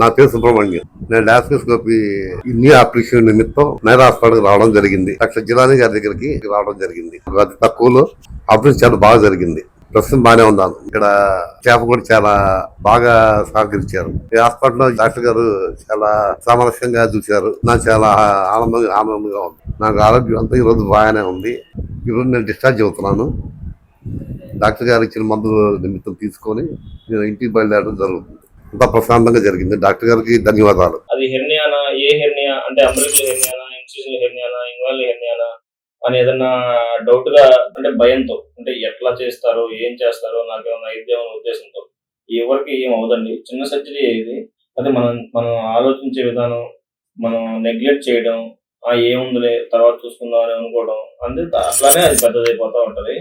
నా పేరు సుబ్రహ్మణ్యం. నేను లాప్రోస్కోపీ నీ ఆపరేషన్ నిమిత్తం నైరా హాస్పిటల్ రావడం జరిగింది. డాక్టర్ జిలానీ గారి దగ్గరికి రావడం జరిగింది. అతి తక్కువలో ఆపరేషన్ చాలా బాగా జరిగింది. ప్రస్తుతం బాగానే ఉన్నాను. ఇక్కడ స్టాఫ్ కూడా చాలా బాగా సహకరించారు. ఈ హాస్పిటల్లో డాక్టర్ గారు చాలా సామరస్యంగా చూశారు. నాకు చాలా ఆనందంగా ఉంది. నాకు ఆరోగ్యం అంతా ఈరోజు బాగానే ఉంది. ఈరోజు నేను డిశ్చార్జ్ అవుతున్నాను. డాక్టర్ గారు ఇచ్చిన మందులు నిమిత్తం తీసుకొని నేను ఇంటికి బయలుదేరడం జరుగుతుంది. అంతా ప్రశాంతంగా జరిగింది. డాక్టర్ గారికి ధన్యవాదాలు. అది హెర్నియానా, ఏ హెర్నియా అంటే అంబ్లికల్ హెర్నియానా, ఇన్సిజనల్ హెర్నియానా, ఇంగ్వాల్ హెర్నియానా అని ఏదన్నా డౌట్ గా అంటే భయంతో అంటే ఎట్లా చేస్తారో ఏం చేస్తారో నాకేమన్నా ఇద్దాం అనే ఉద్దేశంతో ఎవరికి ఏం అవదండి. చిన్న సర్జరీ ఇది. అది మనం ఆలోచించే విధానం, మనం నెగ్లెక్ట్ చేయడం, ఏముందిలే తర్వాత చూసుకుందాం అని అనుకోవడం, అట్లానే అది పెద్దదైపోతా ఉంటది.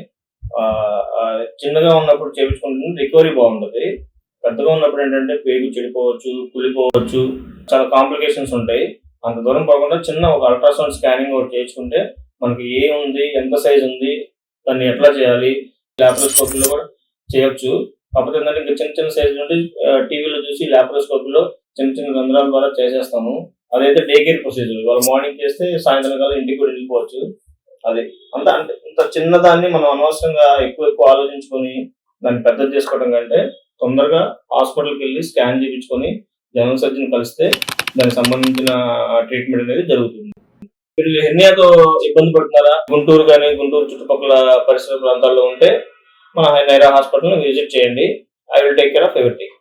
చిన్నగా ఉన్నప్పుడు చేయించుకుంటే రికవరీ బాగుంటది. పెద్దగా ఉన్నప్పుడు ఏంటంటే పేగు చెడిపోవచ్చు, కుళ్ళిపోవచ్చు, చాలా కాంప్లికేషన్స్ ఉంటాయి. అంత దూరం పోకుండా చిన్న ఒక అల్ట్రాసౌండ్ స్కానింగ్ ఒకటి చేయించుకుంటే మనకి ఏముంది, ఎంత సైజ్ ఉంది, దాన్ని ఎట్లా చేయాలి, లాప్రోస్కోపీలో కూడా చేయొచ్చు. కాకపోతే ఏంటంటే ఇంకా చిన్న చిన్న సైజు నుండి టీవీలో చూసి లాప్రోస్కోపీలో చిన్న చిన్న రంధ్రాల ద్వారా చేసేస్తాము. అదైతే డే కేర్ ప్రొసీజర్. వాళ్ళు మార్నింగ్ చేస్తే సాయంత్రం కాలం ఇంటికి కూడా వెళ్ళిపోవచ్చు. అది అంత అంటే ఇంత చిన్నదాన్ని మనం అనవసరంగా ఎక్కువ ఆలోచించుకొని దాన్ని పెద్దది చేసుకోవడం కంటే తొందరగా హాస్పిటల్కి వెళ్ళి స్కాన్ చేయించుకొని జనరల్ సర్జన్ కలిస్తే దానికి సంబంధించిన ట్రీట్మెంట్ అనేది జరుగుతుంది. మీరు హెర్నియాతో ఇబ్బంది పడుతున్నారా? గుంటూరు కానీ గుంటూరు చుట్టుపక్కల పరిసర ప్రాంతాల్లో ఉంటే మన నైరా హాస్పిటల్ విజిట్ చేయండి. I will take care of everything.